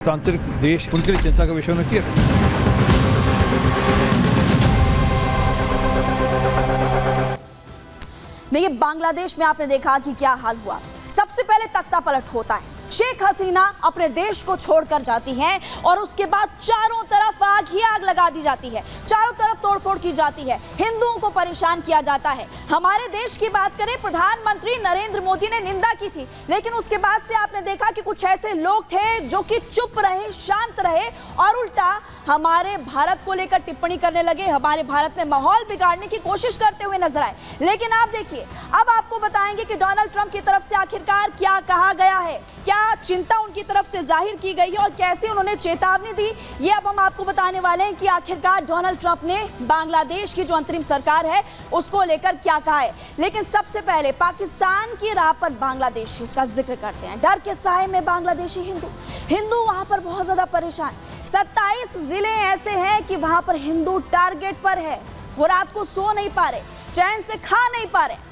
तांत्रिक देश उनके लिए चिंता का विषय होना चाहिए। देखिए, बांग्लादेश में आपने देखा कि क्या हाल हुआ। सबसे पहले तख्ता पलट होता है। शेख हसीना अपने देश को छोड़कर जाती हैं और उसके बाद चारों तरफ आग ही आग लगा दी जाती है, चारों तरफ तोड़फोड़ की जाती है, हिंदुओं को परेशान किया जाता है। हमारे देश की बात करें, प्रधानमंत्री नरेंद्र मोदी ने निंदा की थी, लेकिन उसके बाद से आपने देखा कि कुछ ऐसे लोग थे जो कि चुप रहे, शांत रहे और उल्टा हमारे भारत को लेकर टिप्पणी करने लगे, हमारे भारत में माहौल बिगाड़ने की कोशिश करते हुए नजर आए। लेकिन आप देखिए, अब आपको बताएंगे कि डोनाल्ड ट्रंप की तरफ से आखिरकार क्या कहा गया है, क्या चिंता उनकी तरफ से जाहिर की गई है और कैसे उन्होंने चेतावनी दी, ये अब हम आपको बताने वाले हैं कि आखिरकार डोनाल्ड ट्रंप ने बांग्लादेश की जो अंतरिम सरकार है उसको लेकर क्या कहा है। लेकिन सबसे पहले पाकिस्तान की राह पर बांग्लादेश, इसका जिक्र करते हैं। डर के साए में बांग्लादेशी हिंदू वहां पर बहुत ज्यादा परेशान। 27 जिले ऐसे हैं कि वहां पर हिंदू टारगेट पर है, वो रात को सो नहीं पा रहे, चैन से खा नहीं पा रहे।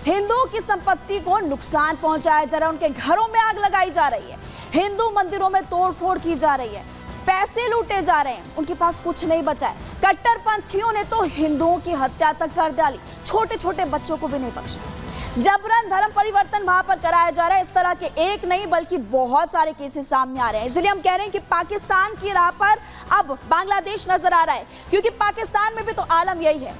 हिंदुओं की संपत्ति को नुकसान पहुंचाया जा रहा है, उनके घरों में आग लगाई जा रही है, हिंदू मंदिरों में तोड़फोड़ की जा रही है, पैसे लूटे जा रहे हैं, उनके पास कुछ नहीं बचा है। कट्टरपंथियों ने तो हिंदुओं की हत्या तक कर डाली, छोटे छोटे बच्चों को भी नहीं बख्शा। जबरन धर्म परिवर्तन वहां पर कराया जा रहा है। इस तरह के एक नहीं बल्कि बहुत सारे केसेस सामने आ रहे हैं। इसलिए हम कह रहे हैं कि पाकिस्तान की राह पर अब बांग्लादेश नजर आ रहा है, क्योंकि पाकिस्तान में भी तो आलम यही है।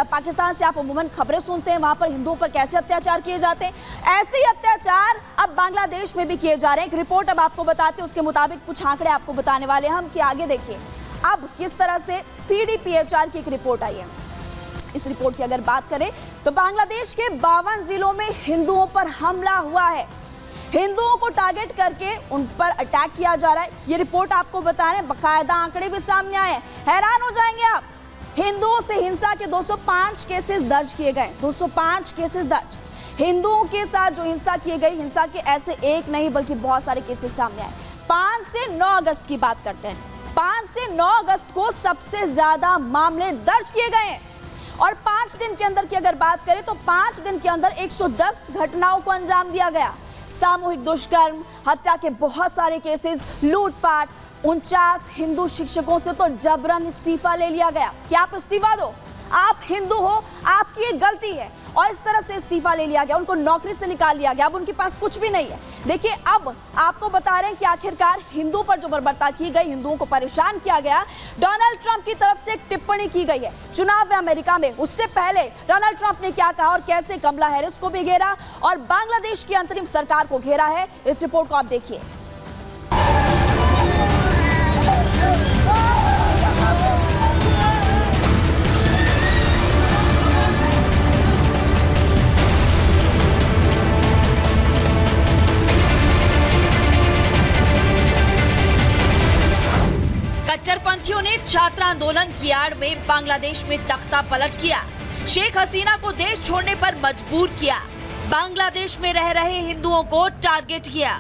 पाकिस्तान से आप अमूमन खबरें सुनते हैं, वहां पर हिंदुओं पर कैसे अत्याचार किए जाते हैं, ऐसे ही अत्याचार अब बांग्लादेश में भी किए जा रहे हैं। एक रिपोर्ट अब आपको बताते हैं, उसके मुताबिक कुछ आंकड़े आपको बताने वाले हैं हम कि आगे देखिए अब किस तरह से CDPHR की एक रिपोर्ट आई है। इस रिपोर्ट की अगर बात करें तो बांग्लादेश के 52 जिलों में हिंदुओं पर हमला हुआ है, हिंदुओं को टारगेट करके उन पर अटैक किया जा रहा है। ये रिपोर्ट आपको बता रहे हैं, बाकायदा आंकड़े भी सामने आए हैं, हैरान हो जाएंगे आप। हिंदुओं से हिंसा के 205 केसेस दर्ज किए गए, 205 केसेस दर्ज। हिंदुओं के साथ जो हिंसा की गई, हिंसा के ऐसे एक नहीं बल्कि बहुत सारे केसेस सामने आए। 5 से 9 अगस्त की बात करते हैं, 5 से 9 अगस्त को सबसे ज्यादा मामले दर्ज किए गए हैं। और 5 दिन के अंदर की अगर बात करें तो 5 दिन के अंदर 110 घटनाओं को अंजाम दिया गया। सामूहिक दुष्कर्म, हत्या के बहुत सारे केसेस, लूटपाट। 49 हिंदू शिक्षकों से तो जबरन इस्तीफा ले लिया गया कि आप इस्तीफा दो, आप हिंदू हो, आपकी ये गलती है, और इस तरह से इस्तीफा ले लिया गया, उनको नौकरी से निकाल लिया गया। अब उनके पास कुछ भी नहीं है। देखिए, अब आपको बता रहे हैं कि आखिरकार हिंदू पर जो बर्बरता की गई, हिंदुओं को परेशान किया गया, डोनाल्ड ट्रंप की तरफ से एक टिप्पणी की गई है चुनाव में अमेरिका में। उससे पहले डोनाल्ड ट्रंप ने क्या कहा और कैसे कमला हैरिस को भी घेरा और बांग्लादेश की अंतरिम सरकार को घेरा है, इस रिपोर्ट को आप देखिए। कट्टरपंथियों ने छात्र आंदोलन की आड़ में बांग्लादेश में तख्ता पलट किया, शेख हसीना को देश छोड़ने पर मजबूर किया, बांग्लादेश में रह रहे हिंदुओं को टारगेट किया,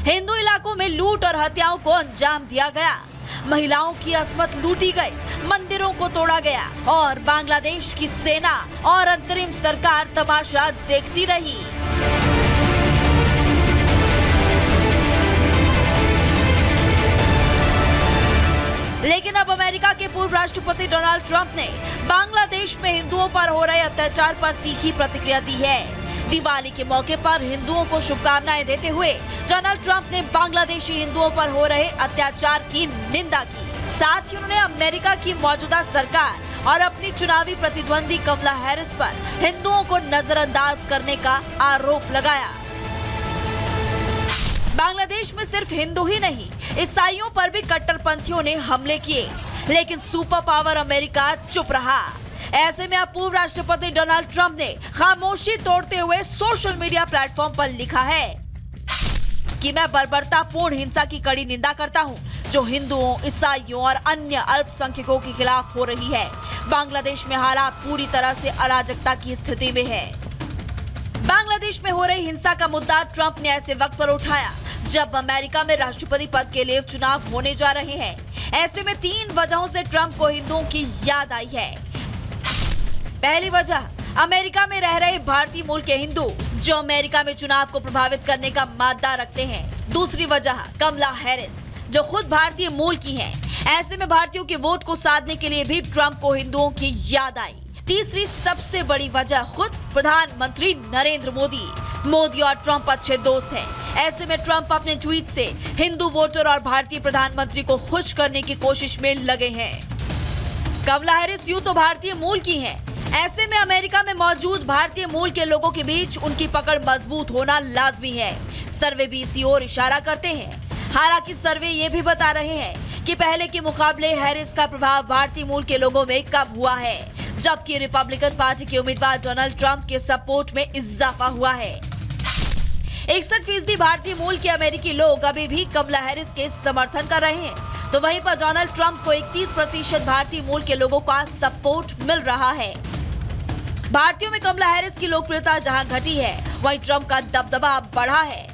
हिंदू इलाकों में लूट और हत्याओं को अंजाम दिया गया, महिलाओं की अस्मत लूटी गई, मंदिरों को तोड़ा गया और बांग्लादेश की सेना और अंतरिम सरकार तमाशा देखती रही। लेकिन अब अमेरिका के पूर्व राष्ट्रपति डोनाल्ड ट्रंप ने बांग्लादेश में हिंदुओं पर हो रहे अत्याचार पर तीखी प्रतिक्रिया दी है। दिवाली के मौके पर हिंदुओं को शुभकामनाएं देते हुए डोनाल्ड ट्रंप ने बांग्लादेशी हिंदुओं पर हो रहे अत्याचार की निंदा की। साथ ही उन्होंने अमेरिका की मौजूदा सरकार और अपनी चुनावी प्रतिद्वंदी कमला हैरिस पर हिंदुओं को नजरअंदाज करने का आरोप लगाया। बांग्लादेश में सिर्फ हिंदू ही नहीं, ईसाइयों पर भी कट्टरपंथियों ने हमले किए, लेकिन सुपर पावर अमेरिका चुप रहा। ऐसे में अब पूर्व राष्ट्रपति डोनाल्ड ट्रंप ने खामोशी तोड़ते हुए सोशल मीडिया प्लेटफॉर्म पर लिखा है कि मैं बर्बरतापूर्ण हिंसा की कड़ी निंदा करता हूं, जो हिंदुओं, ईसाइयों और अन्य अल्पसंख्यकों के खिलाफ हो रही है। बांग्लादेश में हालात पूरी तरह से अराजकता की स्थिति में है। बांग्लादेश में हो रही हिंसा का मुद्दा ट्रंप ने ऐसे वक्त पर उठाया जब अमेरिका में राष्ट्रपति पद के लिए चुनाव होने जा रहे हैं। ऐसे में 3 वजहों से ट्रंप को हिंदुओं की याद आई है। पहली वजह, अमेरिका में रह रहे भारतीय मूल के हिंदू जो अमेरिका में चुनाव को प्रभावित करने का मादा रखते हैं। दूसरी वजह, कमला हैरिस। जो खुद भारतीय मूल की हैं। ऐसे में भारतीयों के वोट को साधने के लिए भी ट्रंप को हिंदुओं की याद आई। तीसरी सबसे बड़ी वजह खुद प्रधानमंत्री नरेंद्र मोदी और ट्रंप अच्छे दोस्त हैं। ऐसे में ट्रंप अपने ट्वीट से हिंदू वोटर और भारतीय प्रधानमंत्री को खुश करने की कोशिश में लगे हैं। कमला हैरिस यूं तो भारतीय मूल की हैं। ऐसे में अमेरिका में मौजूद भारतीय मूल के लोगों के बीच उनकी पकड़ मजबूत होना लाजमी है। सर्वे भी इसी ओर इशारा करते हैं। हालांकि सर्वे ये भी बता रहे हैं कि पहले के मुकाबले हैरिस का प्रभाव भारतीय मूल के लोगों में कम हुआ है, जबकि रिपब्लिकन पार्टी के उम्मीदवार डोनाल्ड ट्रंप के सपोर्ट में इजाफा हुआ है। 61% भारतीय मूल के अमेरिकी लोग अभी भी कमला हैरिस के समर्थन कर रहे हैं, तो वहीं पर डोनाल्ड ट्रंप को 31% भारतीय मूल के लोगों का सपोर्ट मिल रहा है। भारतीयों में कमला हैरिस की लोकप्रियता जहां घटी है, वहीं ट्रंप का दबदबा बढ़ा है।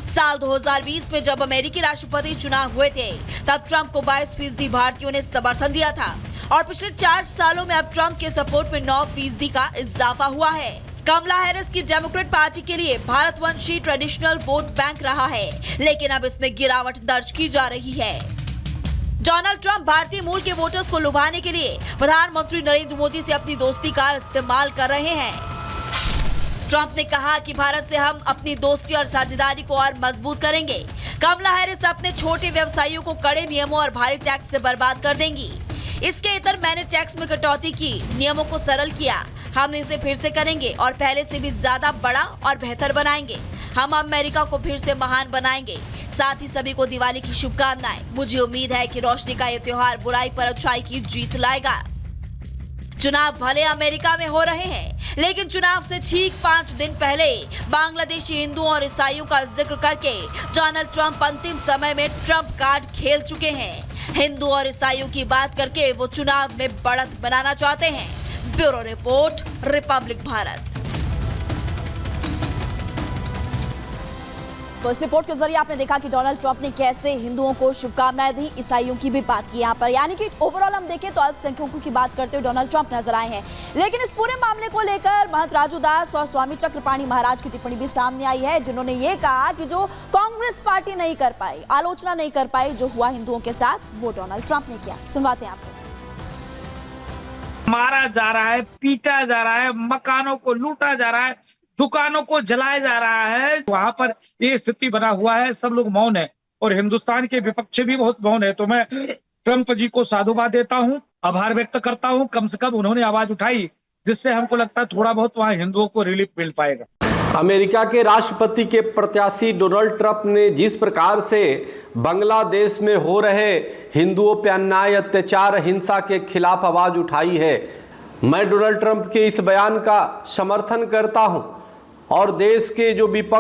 साल 2020 में जब अमेरिकी राष्ट्रपति चुनाव हुए थे, तब ट्रंप को 22% भारतीयों ने समर्थन दिया था और पिछले 4 सालों में अब ट्रंप के सपोर्ट में 9% का इजाफा हुआ है। कमला हैरिस की डेमोक्रेट पार्टी के लिए भारतवंशी ट्रेडिशनल वोट बैंक रहा है, लेकिन अब इसमें गिरावट दर्ज की जा रही है। डोनाल्ड ट्रंप भारतीय मूल के वोटर्स को लुभाने के लिए प्रधानमंत्री नरेंद्र मोदी से अपनी दोस्ती का इस्तेमाल कर रहे हैं। ट्रंप ने कहा कि भारत से हम अपनी दोस्ती और साझेदारी को और मजबूत करेंगे। कमला हैरिस अपने छोटे व्यवसायियों को कड़े नियमों और भारी टैक्स से बर्बाद कर देंगी। इसके इतर मैंने टैक्स में कटौती की, नियमों को सरल किया। हम इसे फिर से करेंगे और पहले से भी ज्यादा बड़ा और बेहतर बनाएंगे। हम अमेरिका को फिर से महान बनाएंगे। साथ ही सभी को दिवाली की शुभकामनाएं। मुझे उम्मीद है कि रोशनी का ये त्योहार बुराई पर अच्छाई की जीत लाएगा। चुनाव भले अमेरिका में हो रहे हैं, लेकिन चुनाव से ठीक 5 दिन पहले बांग्लादेशी हिंदुओं और ईसाइयों का जिक्र करके डोनाल्ड ट्रंप अंतिम समय में ट्रंप कार्ड खेल चुके हैं। हिंदू और ईसाइयों की बात करके वो चुनाव में बढ़त बनाना चाहते हैं। Bureau report, Republic Bharat. तो इस रिपोर्ट के जरिए आपने देखा कि डोनाल्ड ट्रंप ने कैसे हिंदुओं को शुभकामनाएं दी, ईसाइयों की भी बात की यहाँ पर। यानी कि ओवरऑल हम देखें तो अल्पसंख्यकों की बात करते हुए डोनाल्ड ट्रंप नजर आए हैं। लेकिन इस पूरे मामले को लेकर महंत राजू दास और स्वामी चक्रपाणी महाराज की टिप्पणी भी सामने आई है, जिन्होंने ये कहा कि जो कांग्रेस पार्टी नहीं कर पाई, आलोचना नहीं कर पाई जो हुआ हिंदुओं के साथ, वो डोनाल्ड ट्रंप ने किया। सुनवाते हैं आपको। मारा जा रहा है, पीटा जा रहा है, मकानों को लूटा जा रहा है, दुकानों को जलाया जा रहा है। वहां पर ये स्थिति बना हुआ है, सब लोग मौन है और हिंदुस्तान के विपक्ष भी बहुत मौन है। तो मैं ट्रंप जी को साधुवाद देता हूं, आभार व्यक्त करता हूं। कम से कम उन्होंने आवाज उठाई, जिससे हमको लगता है थोड़ा बहुत वहां हिंदुओं को रिलीफ मिल पाएगा। अमेरिका के राष्ट्रपति के प्रत्याशी डोनाल्ड ट्रंप ने जिस प्रकार से बांग्लादेश में हो रहे हिंदुओं पर अन्याय, अत्याचार, हिंसा के खिलाफ आवाज उठाई है, मैं डोनाल्ड ट्रंप के इस बयान का समर्थन करता हूं और देश के जो विपक्ष